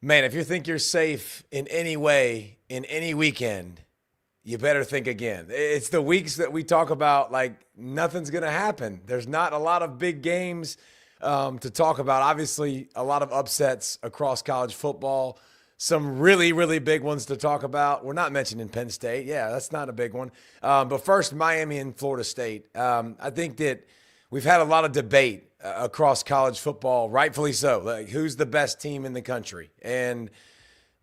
Man, if you think you're safe in any way, in any weekend, you better think again. It's the weeks that we talk about like nothing's going to happen. There's not a lot of big games to talk about. Obviously, a lot of upsets across college football. Some really, really big ones to talk about. We're not mentioning Penn State. Yeah, that's not a big one. But first, Miami and Florida State. I think that we've had a lot of debate across college football, rightfully so. Like, who's the best team in the country? And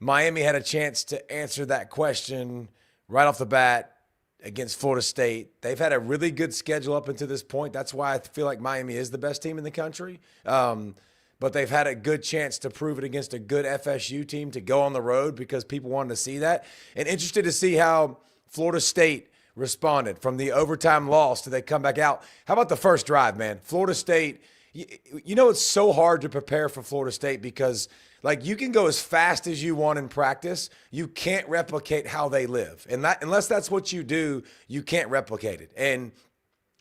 Miami had a chance to answer that question right off the bat against Florida State. They've had a really good schedule up until this point. That's why I feel like Miami is the best team in the country. But they've had a good chance to prove it against a good FSU team to go on the road because people wanted to see that. And interested to see how Florida State responded from the overtime loss to they come back out. How about the first drive, man? Florida State, you know it's so hard to prepare for Florida State because like you can go as fast as you want in practice. You can't replicate how they live. And that unless that's what you do, you can't replicate it. And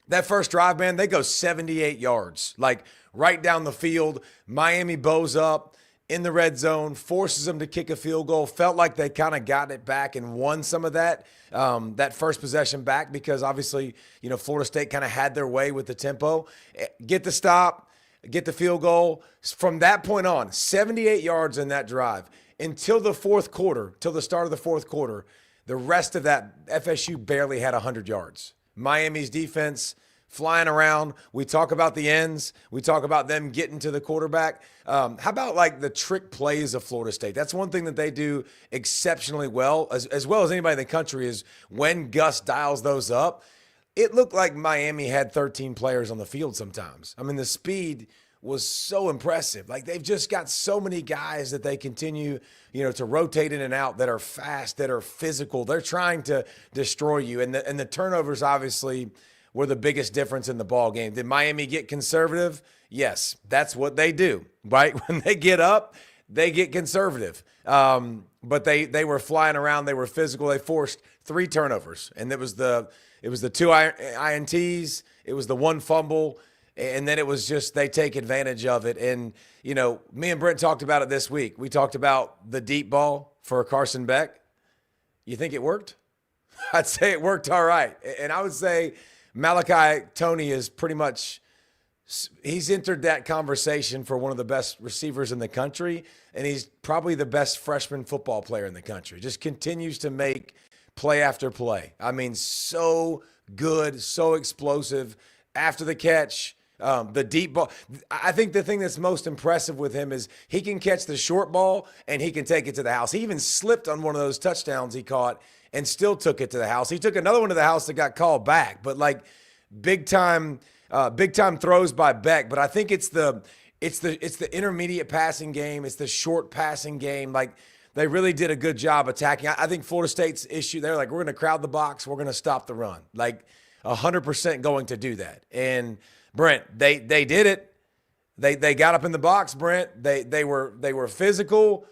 that first drive, man, they go 78 yards, like right down the field. Miami bows up in the red zone, forces them to kick a field goal. Felt like they kind of got it back and won some of that first possession back because obviously, you know, Florida State kind of had their way with the tempo. Get the stop, get the field goal. From that point on, 78 yards in that drive until the fourth quarter, till the start of the fourth quarter. The rest of that, FSU barely had 100 yards. Miami's defense flying around. We talk about the ends. We talk about them getting to the quarterback. How about like the trick plays of Florida State? That's one thing that they do exceptionally well, as well as anybody in the country, is when Gus dials those up. It looked like Miami had 13 players on the field sometimes. I mean, the speed was so impressive. Like they've just got so many guys that they continue, you know, to rotate in and out that are fast, that are physical. They're trying to destroy you. And the turnovers obviously were the biggest difference in the ball game. Did Miami get conservative? Yes, that's what they do, right? When they get up, they get conservative. But they were flying around. They were physical. They forced 3 turnovers, and it was the 2 INTs. It was the 1 fumble. And then it was just they take advantage of it. And, you know, me and Brent talked about it this week. We talked about the deep ball for Carson Beck. You think it worked? I'd say it worked all right. And I would say Malachi Toney is pretty much – he's entered that conversation for one of the best receivers in the country, and he's probably the best freshman football player in the country. Just continues to make play after play. I mean, so good, so explosive. After the catch – the deep ball. I think the thing that's most impressive with him is he can catch the short ball and he can take it to the house. He even slipped on one of those touchdowns he caught and still took it to the house. He took another one to the house that got called back, but like big time throws by Beck. But I think it's the intermediate passing game. It's the short passing game. Like they really did a good job attacking. I think Florida State's issue, they're like, we're going to crowd the box. We're going to stop the run. Like 100% going to do that. And Brent, they did it. They got up in the box, Brent. They were physical,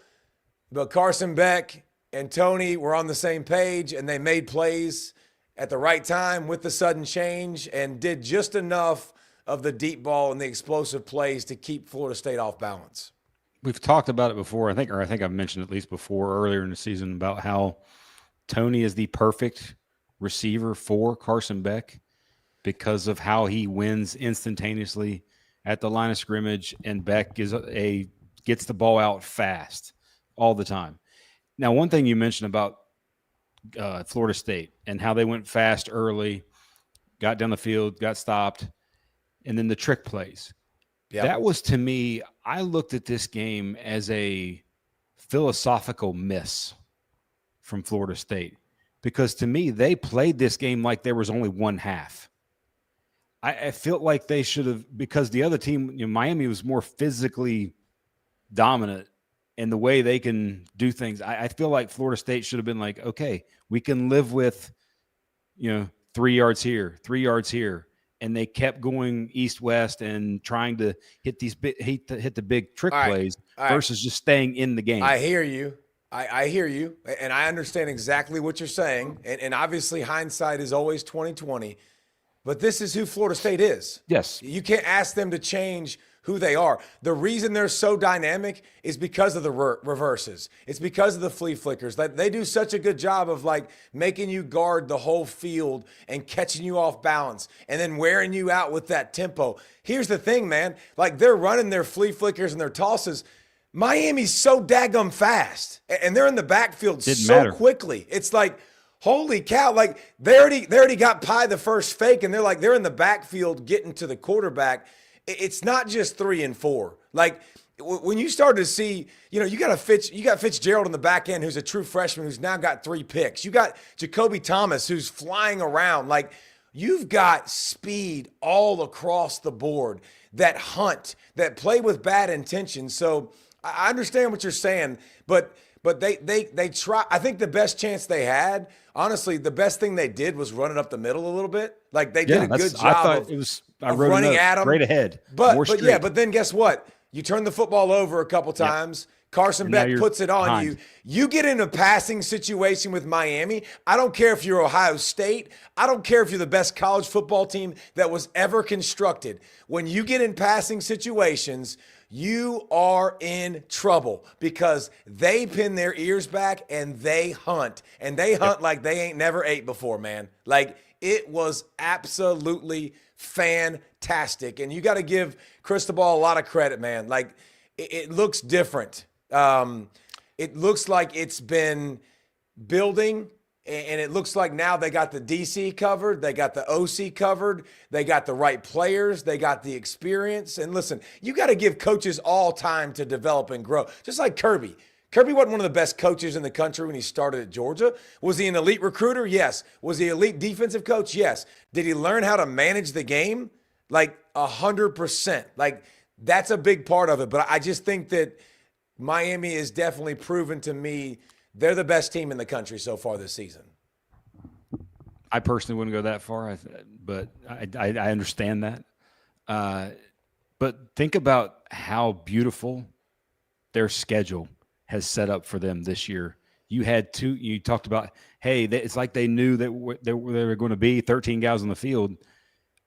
but Carson Beck and Toney were on the same page, and they made plays at the right time with the sudden change and did just enough of the deep ball and the explosive plays to keep Florida State off balance. We've talked about it before, I think I've mentioned at least before earlier in the season about how Toney is the perfect receiver for Carson Beck, because of how he wins instantaneously at the line of scrimmage, and Beck gets the ball out fast all the time. Now, one thing you mentioned about Florida State and how they went fast early, got down the field, got stopped, and then the trick plays. Yep. That was, to me, I looked at this game as a philosophical miss from Florida State, because to me, they played this game like there was only one half. I felt like they should have, because the other team, you know, Miami was more physically dominant in the way they can do things. I feel like Florida State should have been like, okay, we can live with, 3 yards here, 3 yards here. And they kept going east-west and trying to hit hit the big trick plays versus just staying in the game. I hear you. I hear you. And I understand exactly what you're saying. And obviously hindsight is always 20/20. But this is who Florida State is. Yes. You can't ask them to change who they are. The reason they're so dynamic is because of the reverses. It's because of the flea flickers. They do such a good job of like making you guard the whole field and catching you off balance and then wearing you out with that tempo. Here's the thing, man. Like they're running their flea flickers and their tosses. Miami's so daggum fast and they're in the backfield quickly. It's like, holy cow, like they already got Pie the first fake and they're in the backfield getting to the quarterback. It's not just 3 and 4. Like when you start to see, you got Fitzgerald in the back end who's a true freshman who's now got 3 picks. You got Jacoby Thomas who's flying around. Like you've got speed all across the board that hunt, that play with bad intentions. So I understand what you're saying, but they try. I think the best chance they had, honestly, the best thing they did was run it up the middle a little bit. Like they did a good job of running at them. Straight ahead. But then guess what? You turn the football over a couple times. Yep. Carson Beck puts it on you. You get in a passing situation with Miami. I don't care if you're Ohio State. I don't care if you're the best college football team that was ever constructed. When you get in passing situations, you are in trouble because they pin their ears back and they hunt. And they hunt like they ain't never ate before, man. Like it was absolutely fantastic. And you got to give Cristobal a lot of credit, man. Like it looks different. It looks like it's been building, and it looks like now they got the DC covered, they got the OC covered, they got the right players, they got the experience. And listen, you got to give coaches all time to develop and grow. Just like Kirby. Kirby wasn't one of the best coaches in the country when he started at Georgia. Was he an elite recruiter? Yes. Was he an elite defensive coach? Yes. Did he learn how to manage the game? Like 100%. Like that's a big part of it. But I just think that Miami is definitely proven to me they're the best team in the country so far this season. I personally wouldn't go that far, but I understand that. But think about how beautiful their schedule has set up for them this year. You talked about, hey, it's like they knew that they were going to be 13 guys on the field.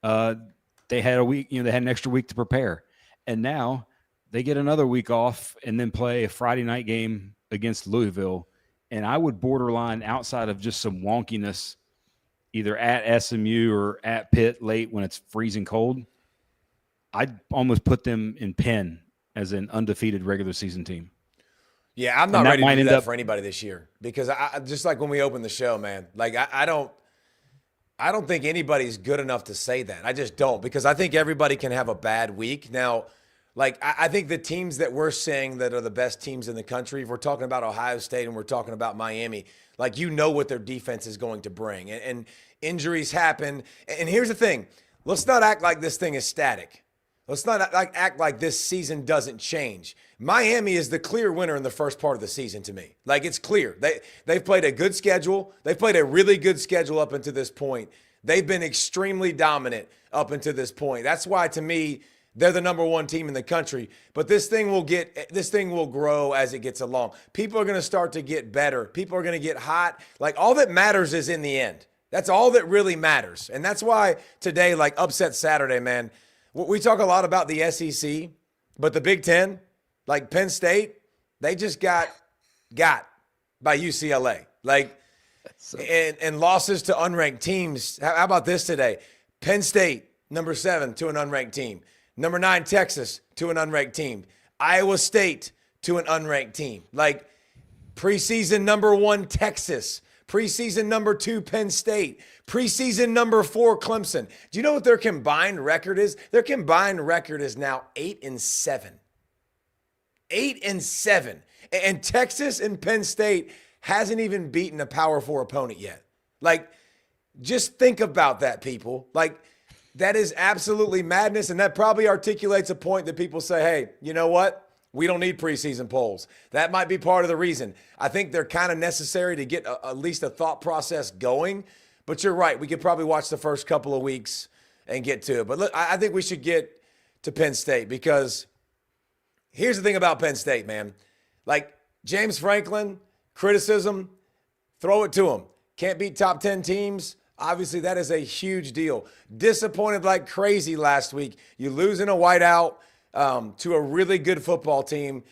They had a week, they had an extra week to prepare. And now they get another week off and then play a Friday night game against Louisville. And I would borderline outside of just some wonkiness, either at SMU or at Pitt late when it's freezing cold. I'd almost put them in Penn as an undefeated regular season team. Yeah, I'm not ready to do that for anybody this year because I just like when we opened the show, man, like I don't think anybody's good enough to say that. I just don't, because I think everybody can have a bad week. Now, like, I think the teams that we're saying that are the best teams in the country, if we're talking about Ohio State and we're talking about Miami, like, what their defense is going to bring. And injuries happen. And here's the thing. Let's not act like this thing is static. Let's not act like this season doesn't change. Miami is the clear winner in the first part of the season to me. Like, it's clear. They've played a good schedule. They've played a really good schedule up until this point. They've been extremely dominant up until this point. That's why, to me, they're the number one team in the country. But this thing will grow as it gets along. People are going to start to get better. People are going to get hot. Like, all that matters is in the end. That's all that really matters. And that's why today, like Upset Saturday, man, we talk a lot about the SEC, but the Big Ten, like Penn State, they just got by UCLA. Like, and losses to unranked teams. How about this today? Penn State, number 7, to an unranked team. Number 9, Texas, to an unranked team. Iowa State, to an unranked team. Like, preseason number 1, Texas. Preseason number 2, Penn State. Preseason number 4, Clemson. Do you know what their combined record is? Their combined record is now 8-7. 8-7. And Texas and Penn State hasn't even beaten a Power 4 opponent yet. Like, just think about that, people. Like, that is absolutely madness, and that probably articulates a point that people say, hey, you know what? We don't need preseason polls. That might be part of the reason. I think they're kind of necessary to get at least a thought process going. But you're right. We could probably watch the first couple of weeks and get to it. But look, I think we should get to Penn State, because here's the thing about Penn State, man. Like, James Franklin, criticism, throw it to him. Can't beat top 10 teams. Obviously, that is a huge deal. Disappointed like crazy last week. You lose in a whiteout. to a really good football team.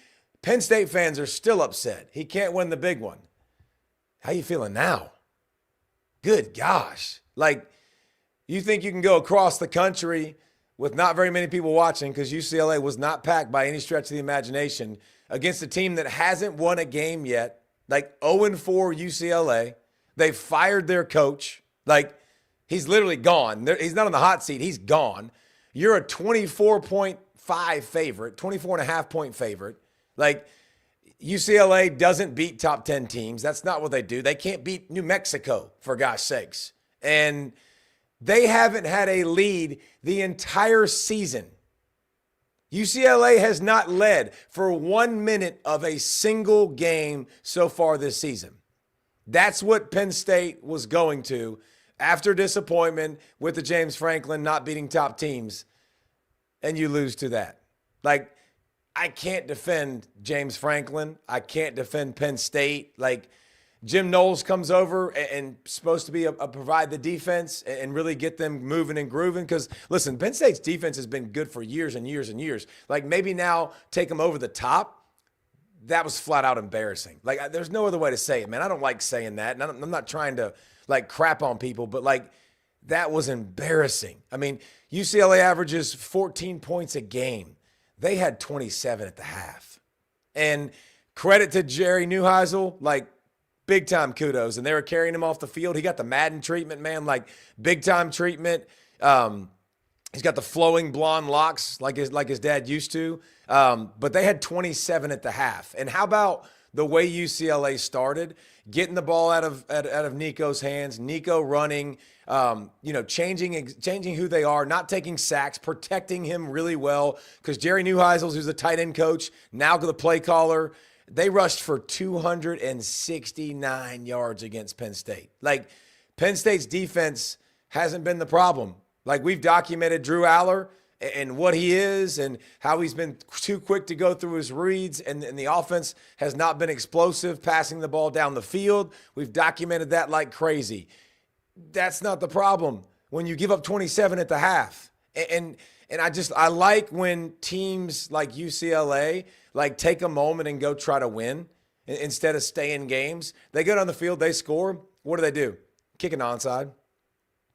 Penn State fans are still upset. He can't win the big one. How you feeling now? Good gosh. Like, you think you can go across the country with not very many people watching, because UCLA was not packed by any stretch of the imagination, against a team that hasn't won a game yet, like 0-4 UCLA. They fired their coach. Like, he's literally gone. He's not on the hot seat. He's gone. You're a 24.5 favorite, 24.5 point favorite. Like, UCLA doesn't beat top 10 teams. That's not what they do. They can't beat New Mexico, for gosh sakes. And they haven't had a lead the entire season. UCLA has not led for 1 minute of a single game so far this season. That's what Penn State was going to after disappointment with the James Franklin not beating top teams, and you lose to that. Like, I can't defend James Franklin. I can't defend Penn State. Like, Jim Knowles comes over and supposed to be provide the defense and really get them moving and grooving. Because, listen, Penn State's defense has been good for years and years and years. Like, maybe now take them over the top. That was flat out embarrassing. Like, there's no other way to say it, man. I don't like saying that. And I'm not trying to, like, crap on people. But, like, that was embarrassing. I mean, UCLA averages 14 points a game. They had 27 at the half. And credit to Jerry Neuheisel, like, big time kudos. And they were carrying him off the field. He got the Madden treatment, man, like big time treatment. He's got the flowing blonde locks like his dad used to. But they had 27 at the half. And how about the way UCLA started, getting the ball out of Nico's hands, Nico running, changing who they are, not taking sacks, protecting him really well. Because Jerry Neuheisel, who's the tight end coach, now the play caller, they rushed for 269 yards against Penn State. Like, Penn State's defense hasn't been the problem. Like, we've documented Drew Aller and what he is and how he's been too quick to go through his reads, and the offense has not been explosive, passing the ball down the field. We've documented that like crazy. That's not the problem when you give up 27 at the half. And I like when teams like UCLA like take a moment and go try to win instead of stay in games. They get on the field, they score. What do? Kick an onside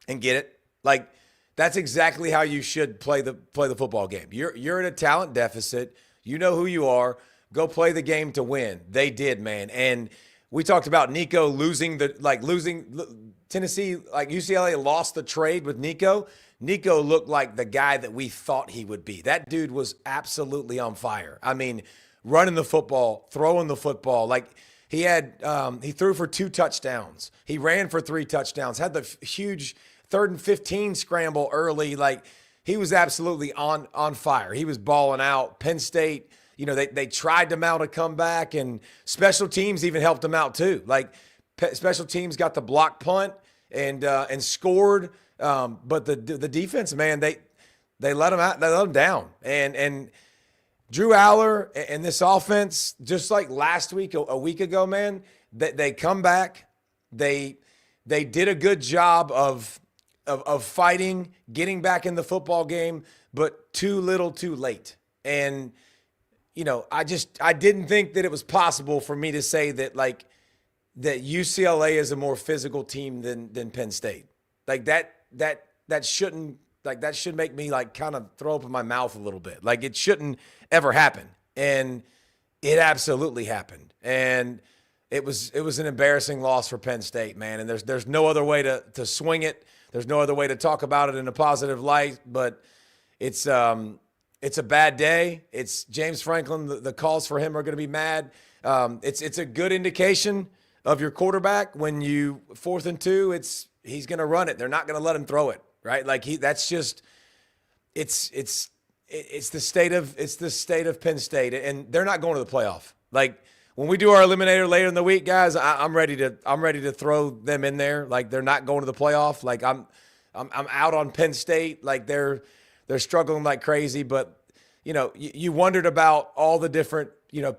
and get it. Like, that's exactly how you should play the football game. You're at a talent deficit. You know who you are. Go play the game to win. They did, man. And we talked about Nico losing Tennessee, like UCLA lost the trade with Nico. Nico looked like the guy that we thought he would be. That dude was absolutely on fire. I mean, running the football, throwing the football. Like, he threw for 2 touchdowns. He ran for 3 touchdowns, had the huge 3rd and 15 scramble early. Like, he was absolutely on fire. He was balling out. Penn State, they tried to mount a comeback, and special teams even helped them out too. Like, special teams got the block punt and scored. But the defense, man, they let them out. They let them down. And Drew Aller and this offense, just like last week, a week ago, man, they come back. They did a good job of fighting, getting back in the football game, but too little, too late. And I didn't think that it was possible for me to say that that UCLA is a more physical team than Penn State. Like, that shouldn't, like, that should make me like kind of throw up in my mouth a little bit. Like, it shouldn't ever happen. And it absolutely happened. And it was an embarrassing loss for Penn State, man. And there's no other way to swing it. There's no other way to talk about it in a positive light, but it's a bad day. It's James Franklin. The calls for him are going to be mad. It's a good indication of your quarterback when you 4th and 2, he's going to run it. They're not going to let him throw it, right? Like, it's the state of Penn State, and they're not going to the playoff. Like, when we do our eliminator later in the week, guys, I'm ready to throw them in there. Like, they're not going to the playoff. Like, I'm out on Penn State. Like, they're struggling like crazy. But you wondered about all the different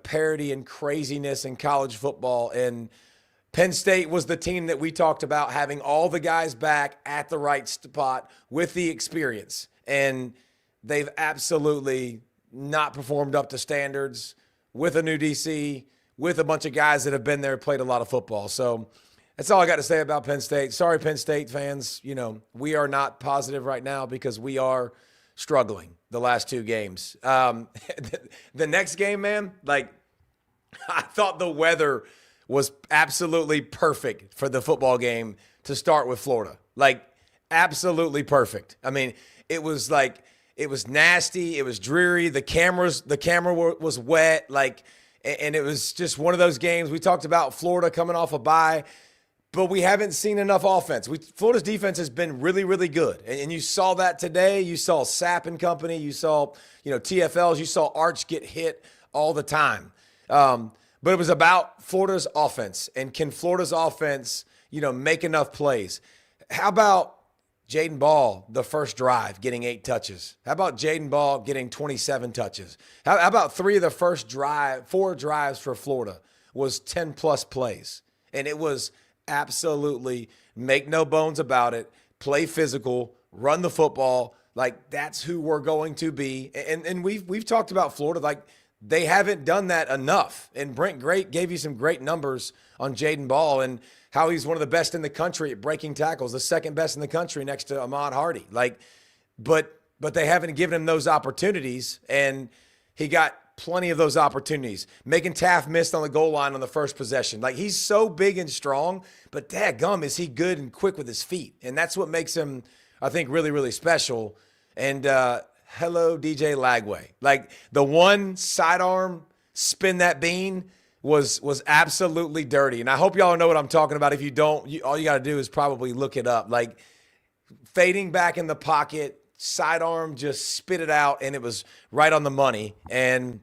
parity and craziness in college football, and Penn State was the team that we talked about having all the guys back at the right spot with the experience. And they've absolutely not performed up to standards with a new DC, with a bunch of guys that have been there, played a lot of football. So that's all I got to say about Penn State. Sorry, Penn State fans. We are not positive right now because we are struggling the last 2 games. The next game, man, I thought the weather was absolutely perfect for the football game to start with Florida. Absolutely perfect. I mean, it was nasty. It was dreary. The camera was wet. And it was just one of those games. We talked about Florida coming off a bye, but we haven't seen enough offense. Florida's defense has been really, really good. And you saw that today. You saw Sapp and company. You saw, TFLs. You saw Arch get hit all the time. But it was about Florida's offense. And can Florida's offense, make enough plays? How about Jaden Ball, the first drive, getting 8 touches? How about Jaden Ball getting 27 touches? How about 4 drives for Florida was 10-plus plays? And it was absolutely, make no bones about it, play physical, run the football. That's who we're going to be. And we've talked about Florida, they haven't done that enough. And Brent gave you some great numbers on Jaden Ball and how he's one of the best in the country at breaking tackles, the second best in the country next to Ahmad Hardy. But they haven't given him those opportunities, and he got plenty of those opportunities. Making Taft missed on the goal line on the first possession. He's so big and strong, but dadgum, is he good and quick with his feet. And that's what makes him, I think, really, really special. And hello, DJ Lagway. The one sidearm spin that bean was absolutely dirty. And I hope y'all know what I'm talking about. If you don't, all you got to do is probably look it up. Fading back in the pocket, sidearm, just spit it out, and it was right on the money. And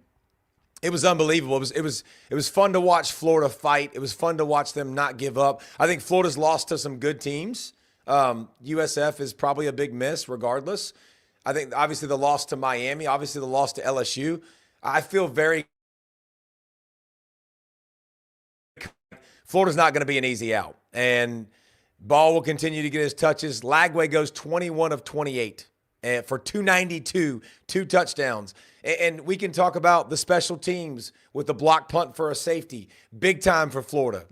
it was unbelievable. It was fun to watch Florida fight. It was fun to watch them not give up. I think Florida's lost to some good teams. USF is probably a big miss regardless. I think obviously the loss to Miami, obviously the loss to LSU. I feel very Florida's not going to be an easy out. And Ball will continue to get his touches. Lagway goes 21 of 28 for 292, 2 touchdowns. And we can talk about the special teams with the block punt for a safety. Big time for Florida,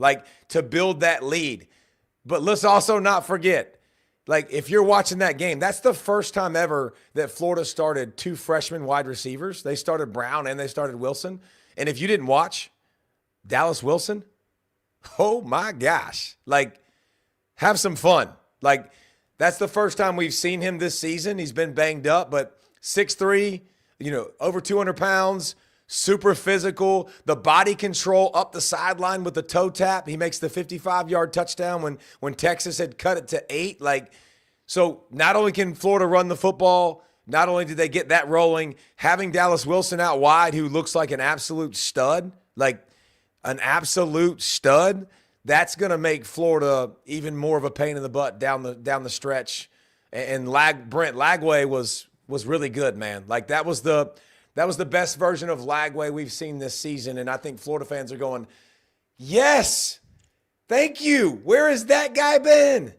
to build that lead. But let's also not forget, if you're watching that game, that's the first time ever that Florida started 2 freshman wide receivers. They started Brown and they started Wilson. And if you didn't watch, Dallas Wilson, oh my gosh, have some fun. That's the first time we've seen him this season. He's been banged up, but 6'3", over 200 pounds, super physical, the body control up the sideline with the toe tap. He makes the 55-yard touchdown when Texas had cut it to 8. So not only can Florida run the football, not only did they get that rolling, having Dallas Wilson out wide, who looks like an absolute stud, that's going to make Florida even more of a pain in the butt down the stretch. And Brent Lagway was really good, man. That was the best version of Lagway we've seen this season. And I think Florida fans are going, yes, thank you. Where has that guy been?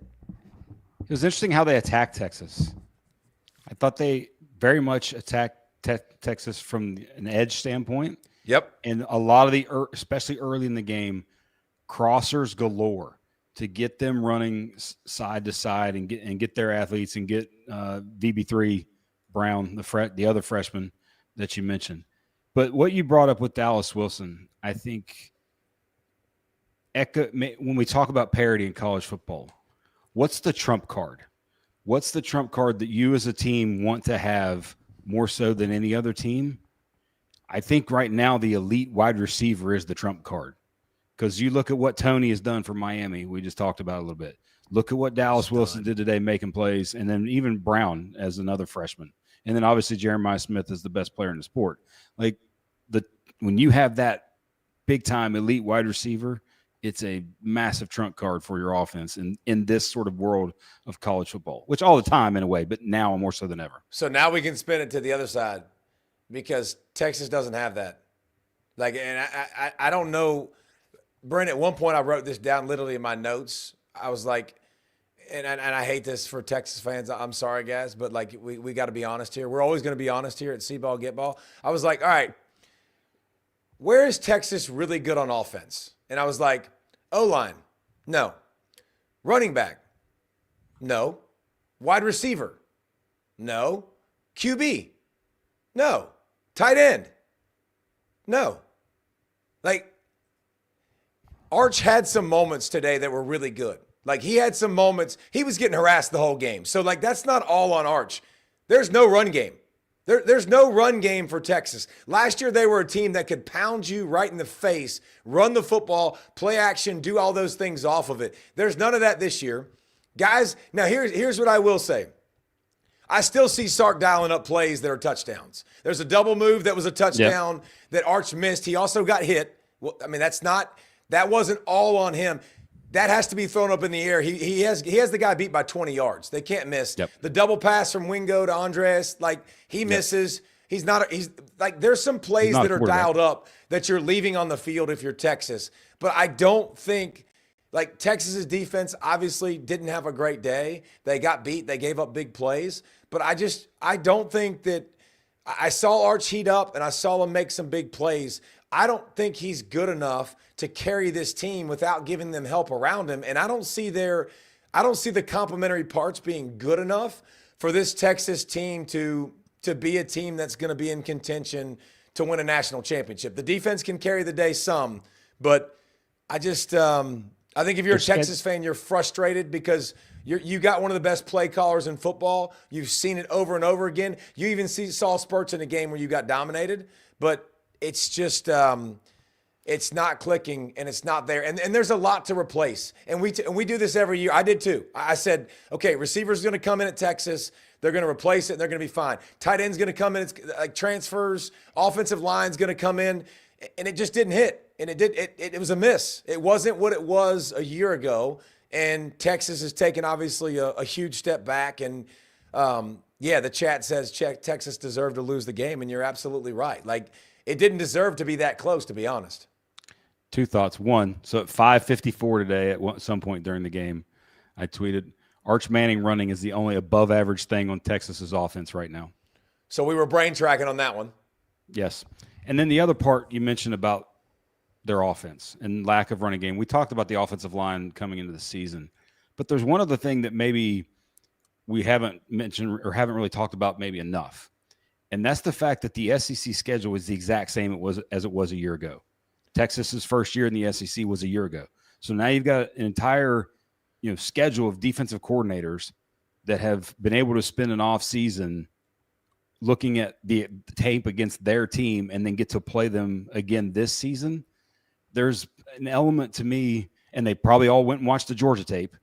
It was interesting how they attacked Texas. I thought they very much attacked Texas from an edge standpoint. Yep. And a lot of especially early in the game, crossers galore to get them running side to side and get their athletes and get VB3 Brown, the other freshman that you mentioned. But what you brought up with Dallas Wilson, I think when we talk about parity in college football, what's the trump card? What's the trump card that you as a team want to have more so than any other team? I think right now the elite wide receiver is the trump card. Because you look at what Tony has done for Miami. We just talked about it a little bit. Look at what Dallas Wilson did today making plays, and then even Brown as another freshman. And then obviously Jeremiah Smith is the best player in the sport. When you have that big-time elite wide receiver, it's a massive trump card for your offense in this sort of world of college football, which all the time in a way, but now more so than ever. So now we can spin it to the other side because Texas doesn't have that. And I don't know – Brent, at one point I wrote this down literally in my notes. I was like, and I hate this for Texas fans. I'm sorry, guys, but like we got to be honest here. We're always going to be honest here at C-Ball, Get Ball. I was like, all right, where is Texas really good on offense? And I was like, O-line, no. Running back, no. Wide receiver, no. QB, no. Tight end, no. Like, Arch had some moments today that were really good. Like, he had some moments. He was getting harassed the whole game. So, like, that's not all on Arch. There's no run game. There's no run game for Texas. Last year, they were a team that could pound you right in the face, run the football, play action, do all those things off of it. There's none of that this year. Guys, now here's what I will say. I still see Sark dialing up plays that are touchdowns. There's a double move that was a touchdown that Arch missed. He also got hit. Well, I mean, that wasn't all on him. That has to be thrown up in the air. He has the guy beat by 20 yards. They can't miss. Yep. The double pass from Wingo to Andres, like, he misses. He's like, there's some plays that are dialed up that you're leaving on the field if you're Texas. But I don't think, like, Texas's defense obviously didn't have a great day. They got beat. They gave up big plays. But I don't think that – I saw Arch heat up and I saw him make some big plays. I don't think he's good enough to carry this team without giving them help around him. And I don't see the complementary parts being good enough for this Texas team to be a team that's going to be in contention to win a national championship. The defense can carry the day some, but I just I think if you're a Texas fan, you're frustrated because you got one of the best play callers in football. You've seen it over and over again. You even saw spurts in a game where you got dominated, but it's just it's not clicking and it's not there. And there's a lot to replace. And we do this every year. I did too. I said, okay, receivers going to come in at Texas. They're going to replace it. And they're going to be fine. Tight end's going to come in. It's like transfers. Offensive line's going to come in. And it just didn't hit. And it was a miss. It wasn't what it was a year ago. And Texas has taken obviously a huge step back. And the chat says Texas deserved to lose the game. And you're absolutely right. Like, it didn't deserve to be that close, to be honest. Two thoughts. One, so at 5:54 today, at some point during the game, I tweeted, Arch Manning running is the only above average thing on Texas's offense right now. So we were brain tracking on that one. Yes. And then the other part you mentioned about their offense and lack of running game. We talked about the offensive line coming into the season, but there's one other thing that maybe we haven't mentioned or haven't really talked about maybe enough. And that's the fact that the SEC schedule is the exact same as it was a year ago. Texas's first year in the SEC was a year ago. So now you've got an entire, schedule of defensive coordinators that have been able to spend an off season looking at the tape against their team and then get to play them again this season. There's an element to me, and they probably all went and watched the Georgia tape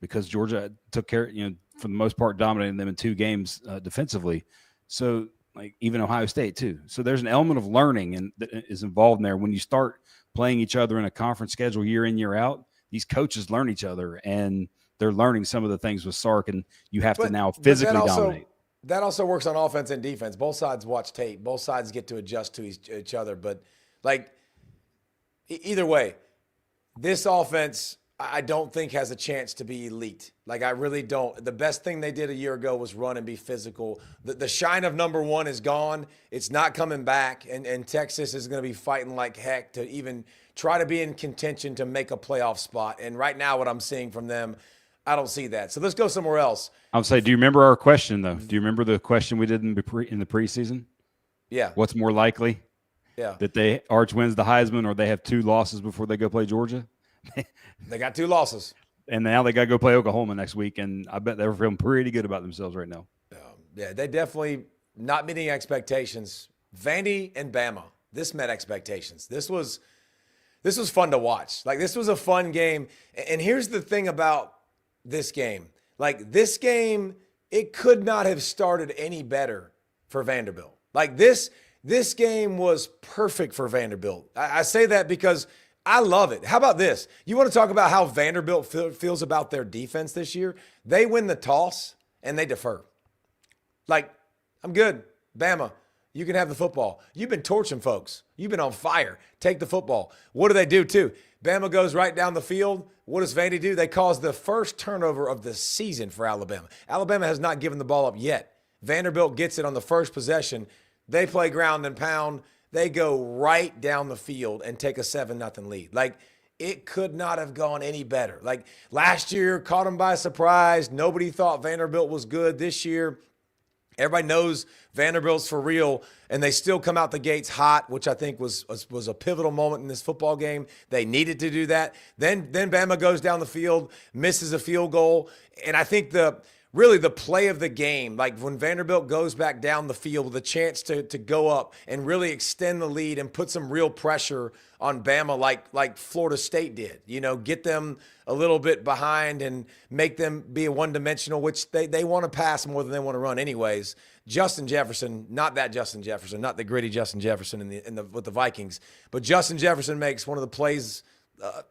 because Georgia took care, for the most part, dominating them in two games defensively. So, like, even Ohio State too. So there's an element of learning and that is involved in there. When you start playing each other in a conference schedule year in, year out, these coaches learn each other and they're learning some of the things with Sark, and you have to now physically dominate. That also works on offense and defense. Both sides watch tape. Both sides get to adjust to each other. But, like, either way, this offense I don't think has a chance to be elite. Like, I really don't. The best thing they did a year ago was run and be physical. The shine of number one is gone. It's not coming back. And Texas is going to be fighting like heck to even try to be in contention to make a playoff spot. And right now what I'm seeing from them, I don't see that. So let's go somewhere else. I'll say, do you remember our question, though? Do you remember the question we did in the preseason? Yeah. What's more likely? Yeah. That Arch wins the Heisman or they have two losses before they go play Georgia? They got two losses. And now they got to go play Oklahoma next week, and I bet they're feeling pretty good about themselves right now. Yeah, they definitely not meeting expectations. Vandy and Bama, this met expectations. This was fun to watch. Like, this was a fun game. And here's the thing about this game. Like, this game, it could not have started any better for Vanderbilt. Like, this game was perfect for Vanderbilt. I say that because I love it. How about this? You want to talk about how Vanderbilt feels about their defense this year? They win the toss and they defer. Like, I'm good. Bama, you can have the football. You've been torching folks. You've been on fire. Take the football. What do they do too? Bama goes right down the field. what does Vandy do? They caused the first turnover of the season for Alabama. Alabama has not given the ball up yet. Vanderbilt gets it on the first possession. They play ground and pound. They go right down the field and take a 7-0 lead. Like, it could not have gone any better. Like, last year, caught them by surprise. Nobody thought Vanderbilt was good. This year, everybody knows Vanderbilt's for real, and they still come out the gates hot, which I think was a pivotal moment in this football game. They needed to do that. Then Bama goes down the field, misses a field goal, and I think really the play of the game, like when Vanderbilt goes back down the field with a chance to go up and really extend the lead and put some real pressure on Bama like Florida State did, get them a little bit behind and make them be a one-dimensional, which they want to pass more than they want to run anyways. Justin Jefferson, not that Justin Jefferson, not the gritty Justin Jefferson with the Vikings, but Justin Jefferson makes one of the plays,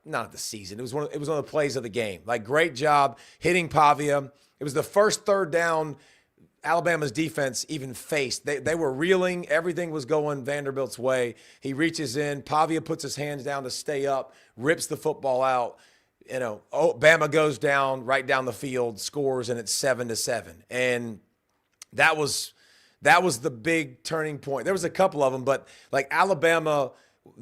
not the season. It was one of the plays of the game. Like, great job hitting Pavia. It was the first third down Alabama's defense even faced. They were reeling. Everything was going Vanderbilt's way. He reaches in. Pavia puts his hands down to stay up, rips the football out. Bama goes down, right down the field, scores, and it's 7-7. And that was the big turning point. There was a couple of them, but like Alabama,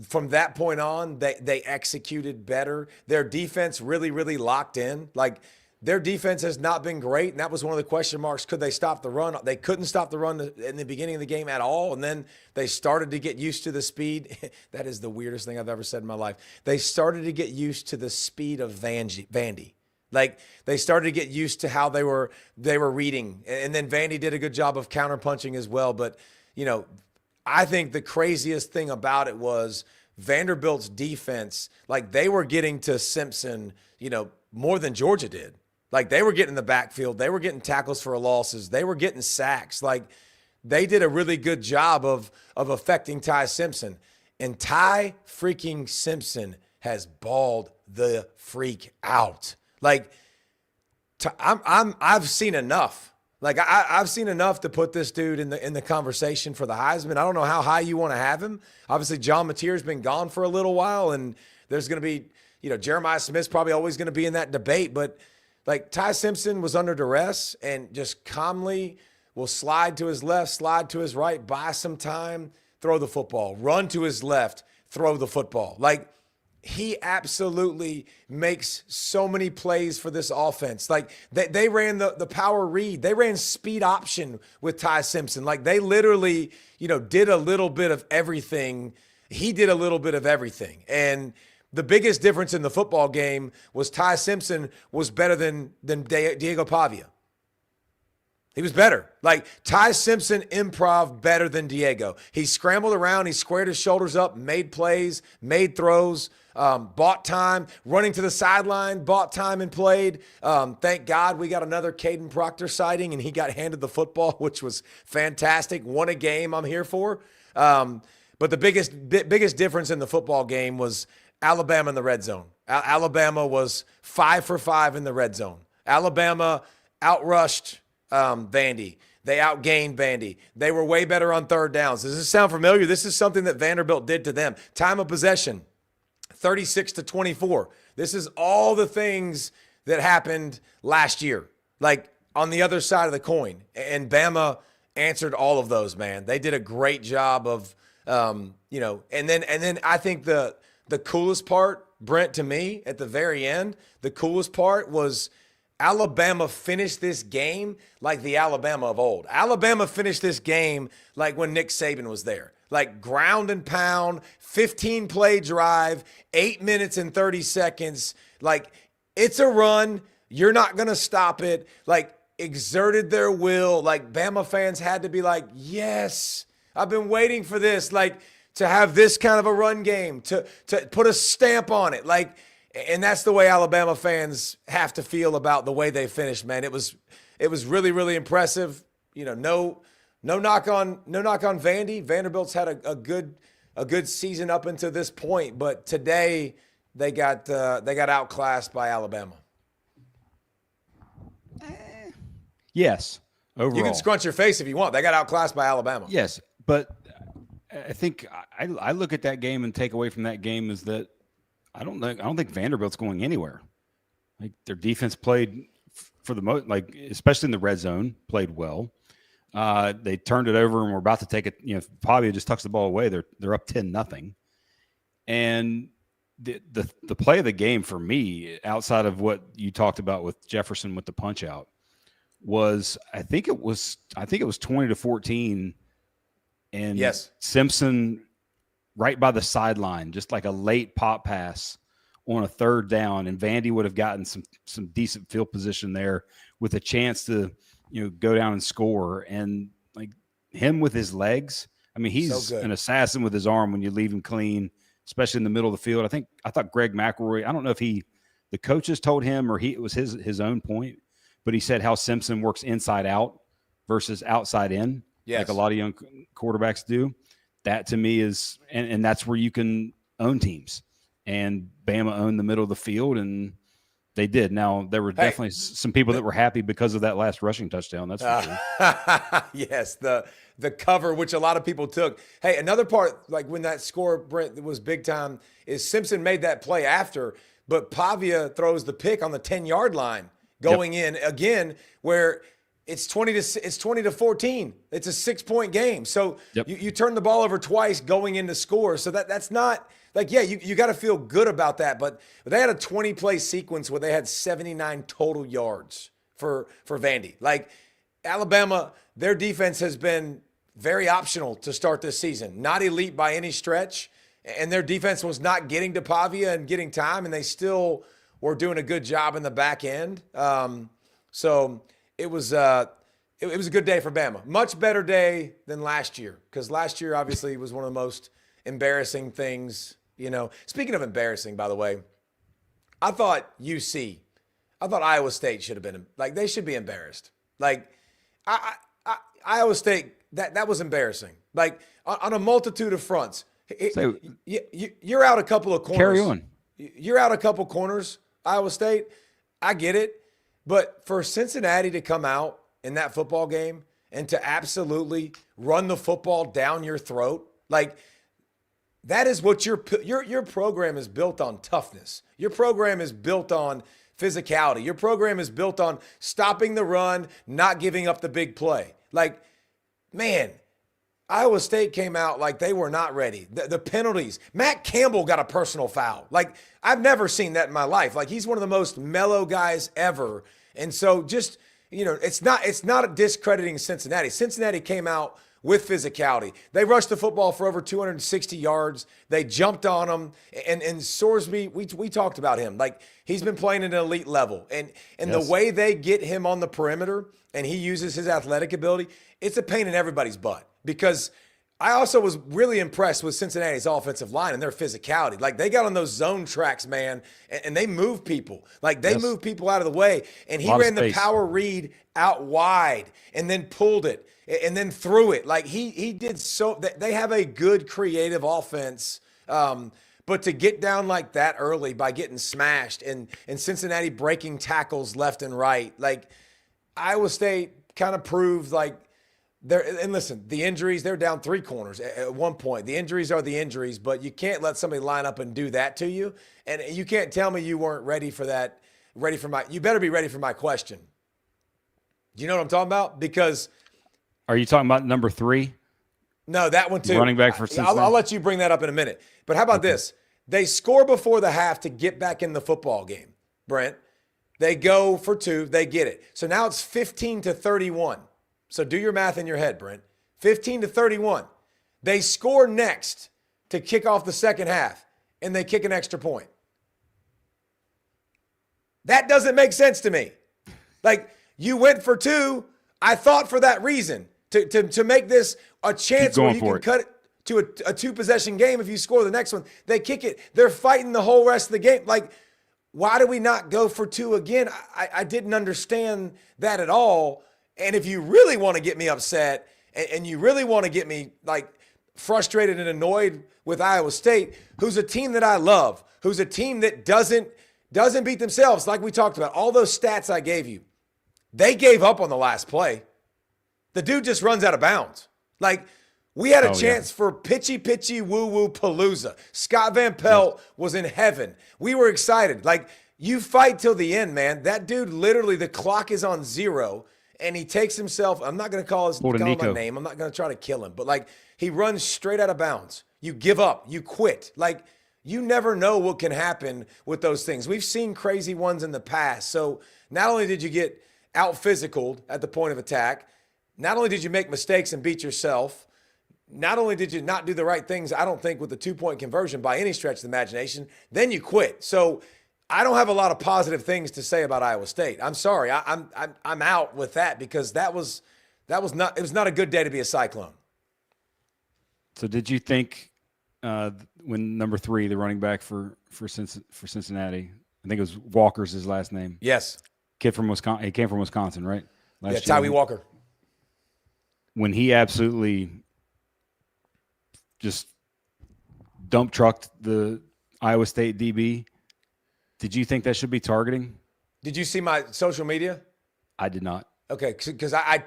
from that point on, they executed better. Their defense really, really locked in. Like, their defense has not been great, and that was one of the question marks. Could they stop the run? They couldn't stop the run in the beginning of the game at all, and then they started to get used to the speed. That is the weirdest thing I've ever said in my life. They started to get used to the speed of Vandy. Like, they started to get used to how they were reading, and then Vandy did a good job of counterpunching as well. But, I think the craziest thing about it was Vanderbilt's defense. Like, they were getting to Simpson, more than Georgia did. Like, they were getting in the backfield. They were getting tackles for losses. They were getting sacks. Like, they did a really good job of affecting Ty Simpson. And Ty freaking Simpson has balled the freak out. Like, I've seen enough. Like, I've seen enough to put this dude in the conversation for the Heisman. I don't know how high you want to have him. Obviously, John Mateer's been gone for a little while, and there's going to be, Jeremiah Smith's probably always going to be in that debate. But, like, Ty Simpson was under duress and just calmly will slide to his left, slide to his right, buy some time, throw the football, run to his left, throw the football. Like, he absolutely makes so many plays for this offense. Like, they ran the power read. They ran speed option with Ty Simpson. Like, they literally, did a little bit of everything. He did a little bit of everything. And the biggest difference in the football game was Ty Simpson was better than Diego Pavia. He was better. Like, Ty Simpson improv better than Diego. He scrambled around. He squared his shoulders up, made plays, made throws, bought time, running to the sideline, bought time and played. Thank God we got another Caden Proctor sighting, and he got handed the football, which was fantastic. Won a game I'm here for. But the biggest difference in the football game was Alabama in the red zone. Alabama was 5 for 5 in the red zone. Alabama outrushed Vandy. They outgained Vandy. They were way better on third downs. Does this sound familiar? This is something that Vanderbilt did to them. Time of possession, 36-24. This is all the things that happened last year, like on the other side of the coin. And Bama answered all of those, man. They did a great job of, and then I think the coolest part, Brent, to me, at the very end, the coolest part was Alabama finished this game like the Alabama of old. Alabama finished this game like when Nick Saban was there. Like, ground and pound, 15-play drive, 8 minutes and 30 seconds. Like, it's a run. You're not going to stop it. Like, exerted their will. Like, Bama fans had to be like, yes, I've been waiting for this. Like, to have this kind of a run game, to put a stamp on it. Like, and that's the way Alabama fans have to feel about the way they finished, man. It was really, really impressive. No knock on Vandy. Vanderbilt's had a good season up until this point, but today they got outclassed by Alabama. Yes, overall. You can scrunch your face if you want. They got outclassed by Alabama. Yes, but I think I look at that game and take away from that game is that I don't think Vanderbilt's going anywhere. Like their defense played for the most, like especially in the red zone, played well. They turned it over and were about to take it. Pavia just tucks the ball away. They're up 10-0, and the play of the game for me, outside of what you talked about with Jefferson with the punch out, was I think it was 20-14, and yes, Simpson right by the sideline, just like a late pop pass on a third down, and Vandy would have gotten some decent field position there with a chance to go down and score. And like him with his legs, I mean, he's an assassin with his arm when you leave him clean, especially in the middle of the field. I thought Greg McElroy, I don't know if the coaches told him or it was his own point, but he said how Simpson works inside out versus outside in, like a lot of young quarterbacks do. That to me is, and that's where you can own teams. And Bama owned the middle of the field, and they did. Now, there were definitely some people that were happy because of that last rushing touchdown. That's for sure. Yes, the cover, which a lot of people took. Hey, another part, like when that score, Brent, was big time, is Simpson made that play after, but Pavia throws the pick on the 10-yard line going in again, where it's 20-14. It's a 6-point game. So you turn the ball over twice going into score. So that's not like, you got to feel good about that. But they had a 20-play sequence where they had 79 total yards for Vandy. Like Alabama, their defense has been very optional to start this season. Not elite by any stretch. And their defense was not getting to Pavia and getting time, and they still were doing a good job in the back end. So it was a good day for Bama. Much better day than last year, because last year obviously was one of the most embarrassing things. Speaking of embarrassing, by the way, I thought Iowa State should have been they should be embarrassed. Like Iowa State, that was embarrassing. Like on a multitude of fronts. You're out a couple of corners. Carry on. You're out a couple corners, Iowa State. I get it. But for Cincinnati to come out in that football game and to absolutely run the football down your throat, like that is what your program is built on: toughness. Your program is built on physicality. Your program is built on stopping the run, not giving up the big play. Like, man, Iowa State came out like they were not ready. The penalties. Matt Campbell got a personal foul. Like, I've never seen that in my life. Like, he's one of the most mellow guys ever. And so just, it's not discrediting Cincinnati. Cincinnati came out with physicality. They rushed the football for over 260 yards. They jumped on them. And Sorsby, we talked about him. Like, he's been playing at an elite level. And the way they get him on the perimeter and he uses his athletic ability, it's a pain in everybody's butt. Because I also was really impressed with Cincinnati's offensive line and their physicality. Like, they got on those zone tracks, man, and they move people. Like, they move people out of the way. And he ran the power read out wide and then pulled it and then threw it. Like, he did so. They have a good creative offense. But to get down like that early by getting smashed and Cincinnati breaking tackles left and right, like, Iowa State kind of proved like, and listen, the injuries, they're down 3 corners at one point. The injuries are the injuries, but you can't let somebody line up and do that to you. And you can't tell me you weren't ready for that, you better be ready for my question. Do you know what I'm talking about? Because. Are you talking about number 3? No, that one too. Running back for Cincinnati? I'll let you bring that up in a minute. But how about this? They score before the half to get back in the football game, Brent. They go for 2, they get it. So now it's 15-31. So do your math in your head, Brent. 15-31. They score next to kick off the second half, and they kick an extra point. That doesn't make sense to me. Like, you went for 2, I thought for that reason, to make this a chance where you can cut it to a 2-possession game if you score the next one. They kick it. They're fighting the whole rest of the game. Like, why do we not go for 2 again? I didn't understand that at all. And if you really want to get me upset and you really want to get me like frustrated and annoyed with Iowa State, who's a team that I love, who's a team that doesn't beat themselves, like we talked about, all those stats I gave you, they gave up on the last play. The dude just runs out of bounds. Like, we had a chance for pitchy woo-woo palooza. Scott Van Pelt was in heaven. We were excited. Like, You fight till the end, man. That dude, literally, the clock is on 0, and he takes himself. I'm not going to call him my name. I'm not going to try to kill him. But, like, he runs straight out of bounds. You give up. You quit. Like, you never know what can happen with those things. We've seen crazy ones in the past. So not only did you get out-physicaled at the point of attack, not only did you make mistakes and beat yourself, not only did you not do the right things, I don't think, with the 2-point conversion by any stretch of the imagination, then you quit. So I don't have a lot of positive things to say about Iowa State. I'm sorry. I'm out with that because it was not a good day to be a Cyclone. So did you think when number 3, the running back for Cincinnati, I think it was Walker's his last name. Yes. Kid from Wisconsin. He came from Wisconsin, right? Tyree Walker. When he absolutely just dump trucked the Iowa State DB, did you think that should be targeting? Did you see my social media? I did not. Okay, because I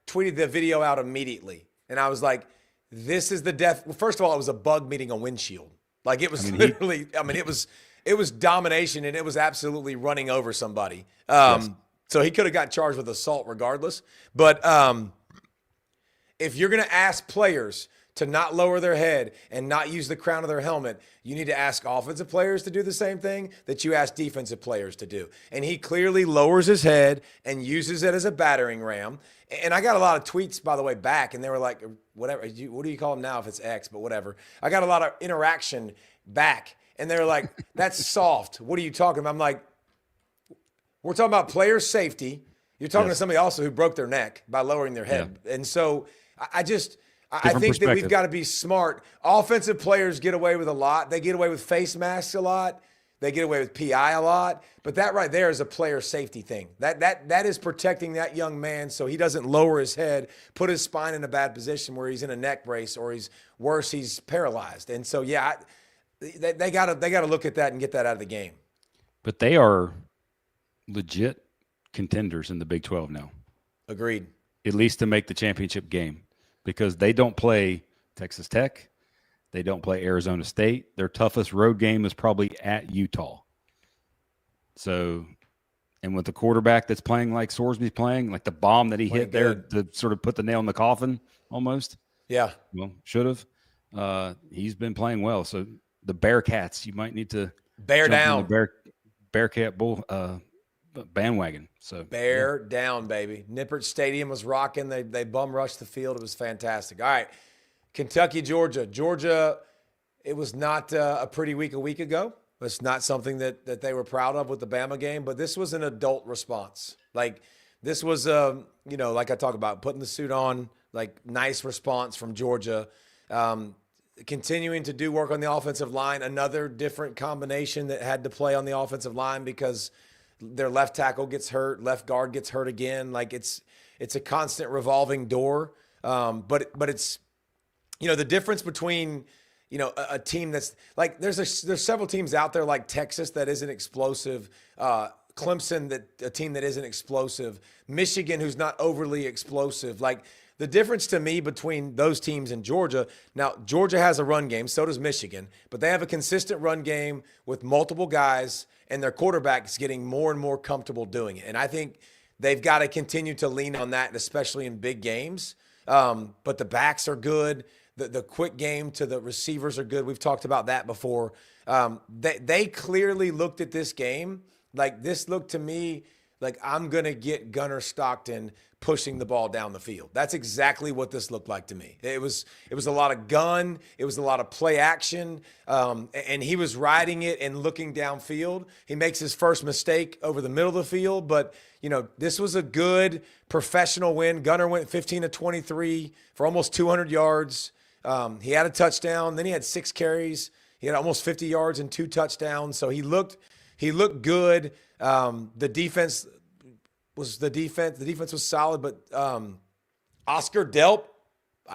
tweeted the video out immediately, and I was like, this is the death. Well, first of all, it was a bug meeting a windshield. Like, it was it was domination, and it was absolutely running over somebody. Yes. So he could have got charged with assault regardless. But if you're going to ask players to not lower their head and not use the crown of their helmet, you need to ask offensive players to do the same thing that you ask defensive players to do. And he clearly lowers his head and uses it as a battering ram. And I got a lot of tweets, by the way, back, and they were like, whatever, what do you call them now if it's X, but whatever. I got a lot of interaction back, and they were like, that's soft. What are you talking about? I'm like, we're talking about player safety. You're talking to somebody also who broke their neck by lowering their head. Yeah. And so I think that we've got to be smart. Offensive players get away with a lot. They get away with face masks a lot. They get away with PI a lot. But that right there is a player safety thing. That is protecting that young man so he doesn't lower his head, put his spine in a bad position where he's in a neck brace, or he's paralyzed. And so, yeah, they got to look at that and get that out of the game. But they are legit contenders in the Big 12 now. Agreed. At least to make the championship game, because they don't play Texas Tech. They don't play Arizona State. Their toughest road game is probably at Utah. So, and with the quarterback that's playing like Sorsby's playing, like the bomb that he hit there to sort of put the nail in the coffin almost. Yeah. Well, should have. He's been playing well. So the Bearcats, you might need to bear down. The Bearcat Bull bandwagon. So bear down, baby. Nippert Stadium was rocking. They bum rushed the field. It was fantastic. All right. Kentucky, Georgia. Georgia, it was not a pretty week a week ago. It's not something that they were proud of with the Bama game, but this was an adult response. Like, this was, like I talk about, putting the suit on, like, nice response from Georgia. Continuing to do work on the offensive line, another different combination that had to play on the offensive line because their left tackle gets hurt, left guard gets hurt again. Like, it's a constant revolving door. But it's, the difference between, a team that's like, there's several teams out there like Texas that isn't explosive, Clemson, a team that isn't explosive, Michigan, who's not overly explosive. Like, the difference to me between those teams and Georgia, now Georgia has a run game, so does Michigan, but they have a consistent run game with multiple guys, and their quarterback is getting more and more comfortable doing it. And I think they've got to continue to lean on that, especially in big games. But the backs are good. The quick game to the receivers are good. We've talked about that before. They clearly looked at this game. Like, this looked to me like, I'm going to get Gunnar Stockton pushing the ball down the field. That's exactly what this looked like to me. It was a lot of gun. It was a lot of play action. And he was riding it and looking downfield. He makes his first mistake over the middle of the field, but this was a good professional win. Gunnar went 15 of 23 for almost 200 yards. He had a touchdown. Then he had 6 carries. He had almost 50 yards and 2 touchdowns. So he looked good. The defense was solid, but Oscar Delp,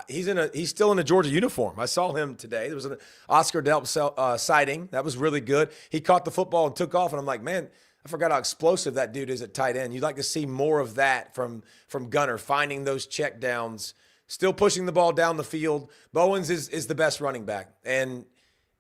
he's still in a Georgia uniform. I saw him today. There was an Oscar Delp sighting. That was really good. He caught the football and took off, and I'm like, man, I forgot how explosive that dude is at tight end. You'd like to see more of that from Gunnar, finding those check downs, still pushing the ball down the field. Bowens is the best running back, and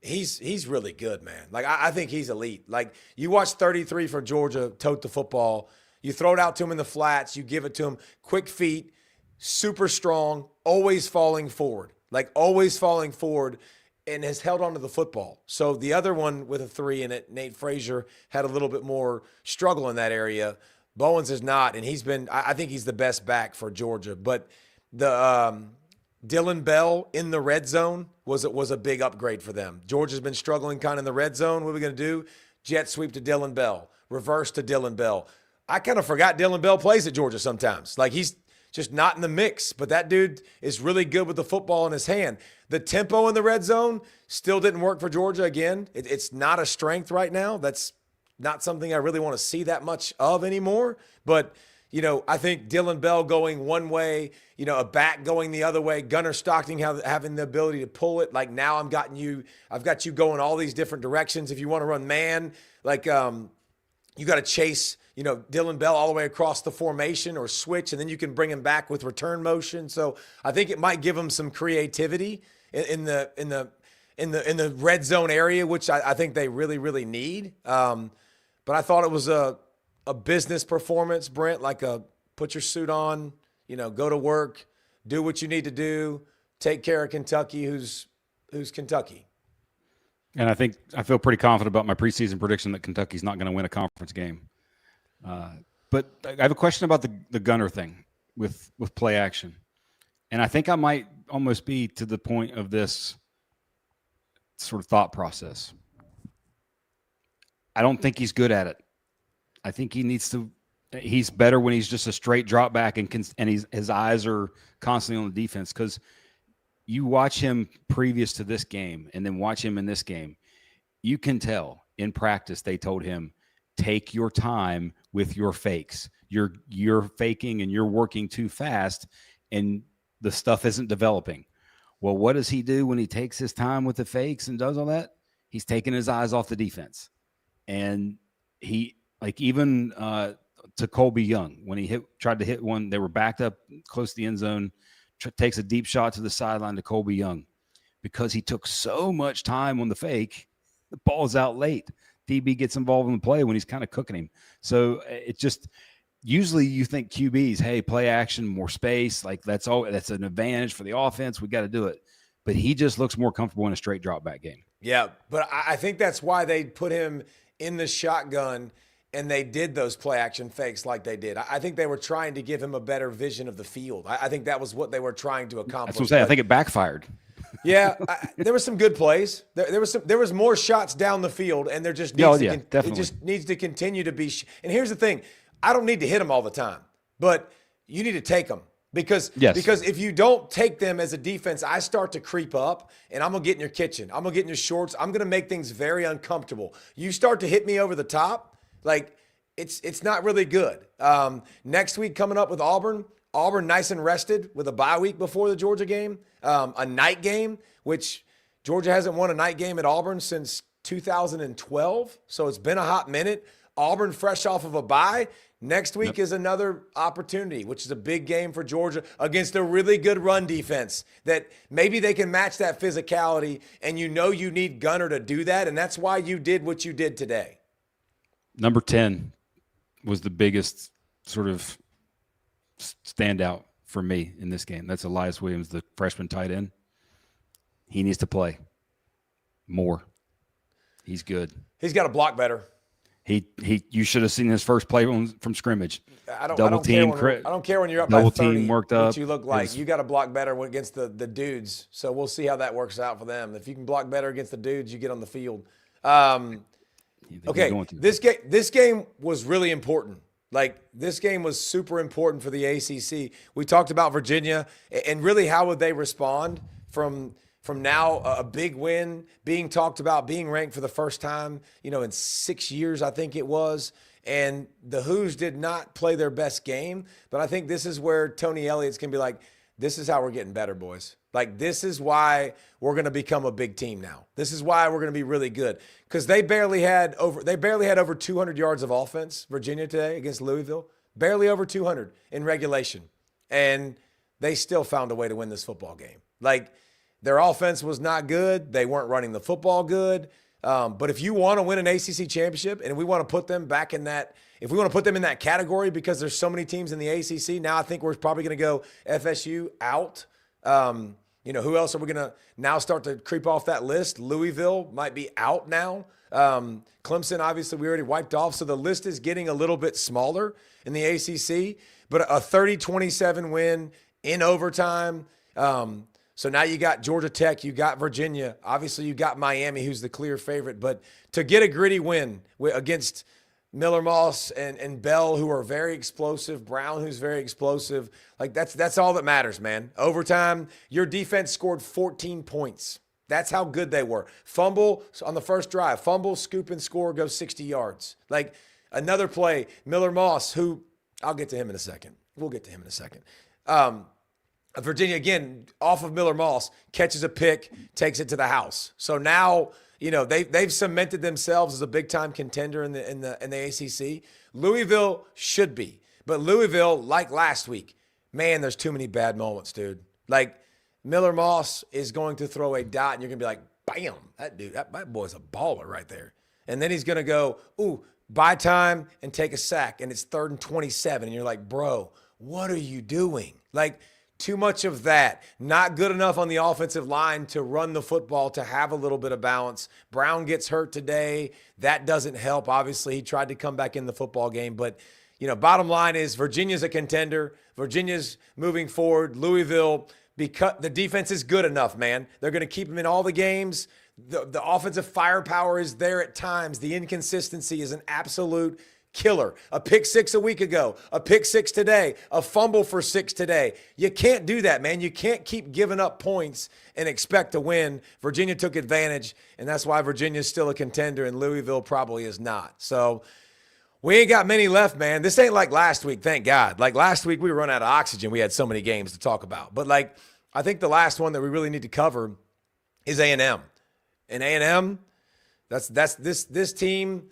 He's really good, man. Like, I think he's elite. Like, you watch 33 for Georgia tote the football. You throw it out to him in the flats. You give it to him. Quick feet, super strong, always falling forward. Like, always falling forward, and has held on to the football. So the other one with a 3 in it, Nate Frazier, had a little bit more struggle in that area. Bowens is not, and he's been – I think he's the best back for Georgia. But the Dylan Bell in the red zone was a big upgrade for them. Georgia's been struggling kind of in the red zone. What are we going to do? Jet sweep to Dylan Bell. Reverse to Dylan Bell. I kind of forgot Dylan Bell plays at Georgia sometimes. Like, he's just not in the mix. But that dude is really good with the football in his hand. The tempo in the red zone still didn't work for Georgia again. It's not a strength right now. That's not something I really want to see that much of anymore. But, I think Dylan Bell going one way, a back going the other way, Gunnar Stockton having the ability to pull it. Like, now I've got you going all these different directions. If you want to run man, like you got to chase, Dylan Bell all the way across the formation or switch, and then you can bring him back with return motion. So I think it might give him some creativity in the red zone area, which I think they really, really need. But I thought it was a business performance, Brent, like put your suit on, go to work, do what you need to do, take care of Kentucky, who's Kentucky. And I feel pretty confident about my preseason prediction that Kentucky's not going to win a conference game. But I have a question about the Gunner thing with play action. And I think I might almost be to the point of this sort of thought process. I don't think he's good at it. I think he needs to. He's better when he's just a straight drop back and his eyes are constantly on the defense. Because you watch him previous to this game and then watch him in this game, you can tell in practice they told him, take your time with your fakes. You're faking and you're working too fast, and the stuff isn't developing. Well, what does he do when he takes his time with the fakes and does all that? He's taking his eyes off the defense. And he, like, even to Colby Young, when he tried to hit one, they were backed up close to the end zone, takes a deep shot to the sideline to Colby Young. Because he took so much time on the fake, the ball's out late. DB gets involved in the play when he's kind of cooking him. So it just usually you think QBs, hey, play action, more space, like that's an advantage for the offense. We got to do it. But he just looks more comfortable in a straight drop back game. Yeah, but I think that's why they put him in the shotgun and they did those play action fakes like they did. I think they were trying to give him a better vision of the field. I think that was what they were trying to accomplish. That's what I'm saying. I think it backfired. Yeah, there were some good plays. There was more shots down the field, and there just needs it just needs to continue to be. And here's the thing: I don't need to hit them all the time, but you need to take them because if you don't take them as a defense, I start to creep up, and I'm gonna get in your kitchen. I'm gonna get in your shorts. I'm gonna make things very uncomfortable. You start to hit me over the top, like it's not really good. Next week coming up with Auburn. Auburn nice and rested with a bye week before the Georgia game, a night game, which Georgia hasn't won a night game at Auburn since 2012. So it's been a hot minute. Auburn fresh off of a bye. Next week is another opportunity, which is a big game for Georgia against a really good run defense that maybe they can match that physicality, and you need Gunner to do that, and that's why you did what you did today. Number 10 was the biggest sort of standout for me in this game. That's Elias Williams, the freshman tight end. He needs to play more. He's good. He's got to block better. You should have seen his first play from scrimmage. I don't care when you're up by 30. Team worked up. What you look like. You got to block better against the dudes. So we'll see how that works out for them. If you can block better against the dudes, you get on the field. Okay, this game was really important. Like, this game was super important for the ACC. We talked about Virginia and really how would they respond from now a big win, being talked about, being ranked for the first time, in 6 years, I think it was. And the Hoos did not play their best game, but I think this is where Tony Elliott's going to be like, this is how we're getting better, boys. Like, this is why we're going to become a big team now. This is why we're going to be really good. Because they barely had over 200 yards of offense, Virginia, today against Louisville. Barely over 200 in regulation. And they still found a way to win this football game. Like, Their offense was not good. They weren't running the football good. But if you want to win an ACC championship, and we want to put them back in that, if we want to put them in that category because there's so many teams in the ACC, now I think we're probably going to go FSU out. Who else are we going to now start to creep off that list? Louisville might be out now. Clemson, obviously, we already wiped off. So the list is getting a little bit smaller in the ACC, but a 30-27 win in overtime. So now you got Georgia Tech, you got Virginia. Obviously, you got Miami, who's the clear favorite. But to get a gritty win against Miller Moss and Bell, who are very explosive, Brown, who's very explosive, like that's all that matters, man. Overtime, your defense scored 14 points. That's how good they were. Fumble on the first drive. Fumble, scoop, and score, go 60 yards. Like another play, Miller Moss, who I'll get to him in a second. We'll get to him in a second. Virginia, again, off of Miller Moss, catches a pick, takes it to the house. So now, they've cemented themselves as a big-time contender in the ACC. Louisville should be. But Louisville, like last week, man, there's too many bad moments, dude. Like, Miller Moss is going to throw a dot, and you're going to be like, bam, that boy's a baller right there. And then he's going to go, buy time and take a sack, and it's 3rd and 27. And you're like, bro, what are you doing? Like, too much of that. Not good enough on the offensive line to run the football, to have a little bit of balance. Brown gets hurt today. That doesn't help. Obviously, he tried to come back in the football game. But, bottom line is Virginia's a contender. Virginia's moving forward. Louisville, because the defense is good enough, man. They're going to keep them in all the games. The offensive firepower is there at times. The inconsistency is an absolute killer. A pick 6 a week ago, a pick 6 today, a fumble for 6 today. You can't do that, man. You can't keep giving up points and expect to win. Virginia took advantage, and that's why Virginia's still a contender, and Louisville probably is not. So we ain't got many left, man. This ain't like last week, thank God. Like last week, we were running out of oxygen. We had so many games to talk about. But I think the last one that we really need to cover is A&M. And A&M, that's this team.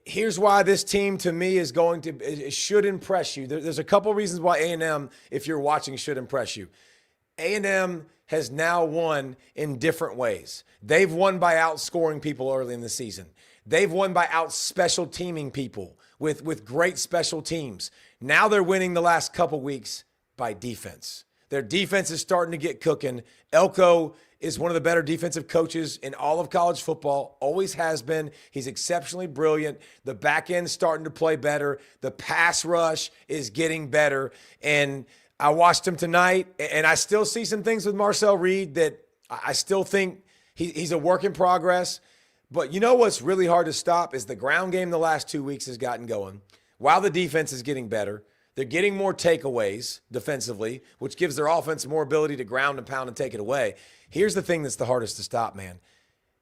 Here's why this team, to me, it should impress you. There's a couple reasons why A&M, if you're watching, should impress you. A&M has now won in different ways. They've won by outscoring people early in the season. They've won by out-special teaming people with great special teams. Now they're winning the last couple weeks by defense. Their defense is starting to get cooking. Elko is one of the better defensive coaches in all of college football, always has been. He's exceptionally brilliant. The back end's starting to play better. The pass rush is getting better. And I watched him tonight, and I still see some things with Marcel Reed that I still think he's a work in progress. But you know what's really hard to stop is the ground game the last 2 weeks has gotten going. While the defense is getting better, they're getting more takeaways defensively, which gives their offense more ability to ground and pound and take it away. Here's the thing that's the hardest to stop, man.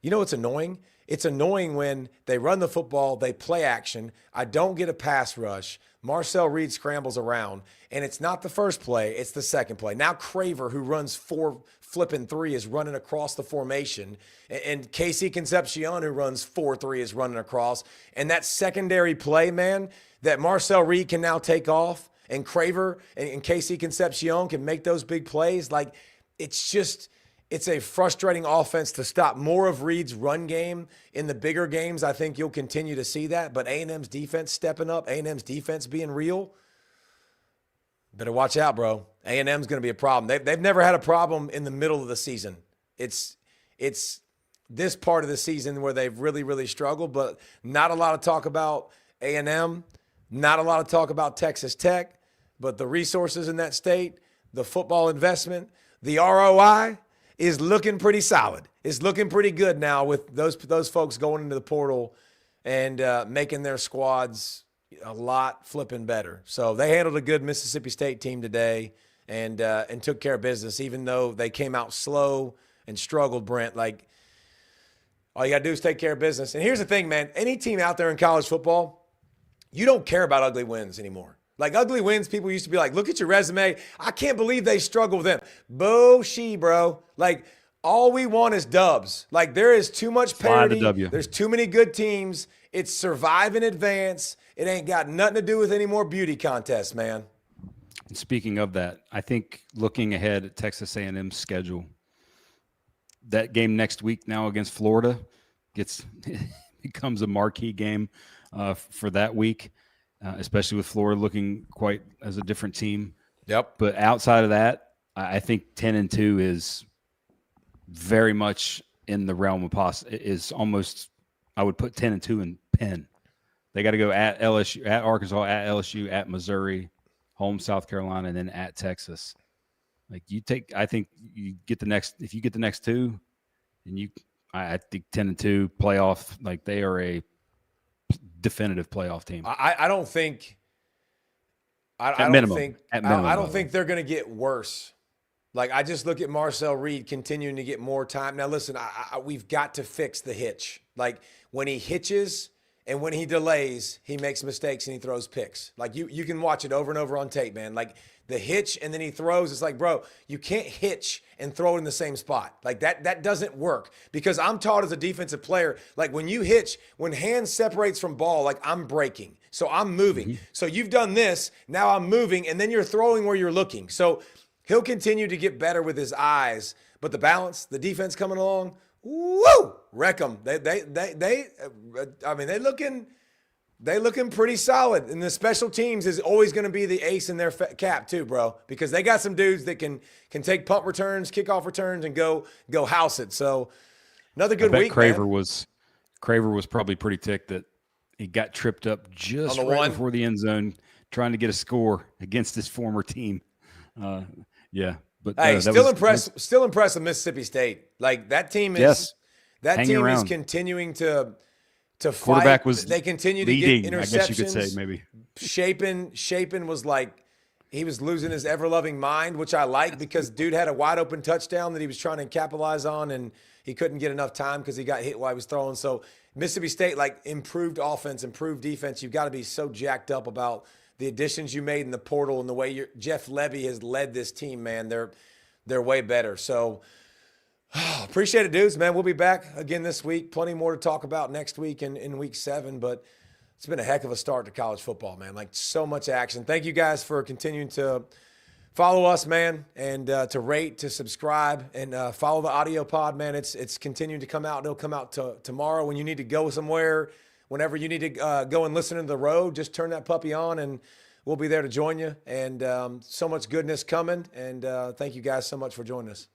You know what's annoying? It's annoying when they run the football, they play action. I don't get a pass rush. Marcel Reed scrambles around, and it's not the first play, it's the second play. Now Craver, who runs 4-3, is running across the formation, and Casey Concepcion, who runs 4-3, is running across. And that secondary play, man, that Marcel Reed can now take off, and Craver and Casey Concepcion can make those big plays. Like, it's a frustrating offense to stop. More of Reed's run game in the bigger games. I think you'll continue to see that. But A&M's defense stepping up, A&M's defense being real. Better watch out, bro. A&M's going to be a problem. They've never had a problem in the middle of the season. It's this part of the season where they've really, really struggled. But not a lot of talk about A&M. Not a lot of talk about Texas Tech. But the resources in that state, the football investment, the ROI is looking pretty solid. It's looking pretty good now with those folks going into the portal and making their squads a lot flipping better. So they handled a good Mississippi State team today and took care of business, even though they came out slow and struggled, Brent. Like, all you got to do is take care of business. And here's the thing, man. Any team out there in college football, you don't care about ugly wins anymore. Like, ugly wins, people used to be like, look at your resume. I can't believe they struggle with them. Bullshit, bro. Like, all we want is dubs. Like, there is too much parity. There's too many good teams. It's survive and advance. It ain't got nothing to do with any more beauty contests, man. And speaking of that, I think looking ahead at Texas A&M's schedule, that game next week now against Florida becomes a marquee game for that week, especially with Florida looking quite as a different team. Yep. But outside of that, I think 10-2 is very much in the realm of is almost, I would put 10-2 in Penn. They got to go at LSU, at Arkansas, at LSU, at Missouri, home South Carolina, and then at Texas. Like I think you get the next, if you get the next two, and I think 10-2 playoff, like they are a definitive playoff team. I don't think. I don't think they're going to get worse. Like, I just look at Marcel Reed continuing to get more time. Now, listen, we've got to fix the hitch. Like, when he hitches and when he delays, he makes mistakes and he throws picks. Like, you can watch it over and over on tape, man. Like, the hitch and then he throws, it's like, bro, you can't hitch and throw it in the same spot. Like, that doesn't work. Because I'm taught as a defensive player, like, when you hitch, when hand separates from ball, like, I'm breaking. So I'm moving. Mm-hmm. So you've done this, now I'm moving, and then you're throwing where you're looking. So he'll continue to get better with his eyes, but the balance, the defense coming along, woo, wreck them. They looking pretty solid. And the special teams is always going to be the ace in their cap too, bro, because they got some dudes that can take punt returns, kickoff returns, and go house it. So another good week. Craver was probably pretty ticked that he got tripped up just right before the end zone trying to get a score against his former team. Yeah, but hey, still impressed with Mississippi State. Like, that team is is continuing to fight. Quarterback was they continue leading, to get interceptions. I guess you could say maybe. Shapen was like, he was losing his ever-loving mind, which I like, because dude had a wide open touchdown that he was trying to capitalize on, and he couldn't get enough time because he got hit while he was throwing. So Mississippi State, like, improved offense, improved defense. You've got to be so jacked up about the additions you made in the portal and the way Jeff Levy has led this team, man. They're way better. So appreciate it, dudes, man. We'll be back again this week. Plenty more to talk about next week in week 7, but it's been a heck of a start to college football, man. Like, so much action. Thank you guys for continuing to follow us, man, and to rate, to subscribe, and follow the audio pod, man. It's continuing to come out. It'll come out tomorrow when you need to go somewhere. Whenever you need to go and listen to the road, just turn that puppy on, and we'll be there to join you. And so much goodness coming. And thank you guys so much for joining us.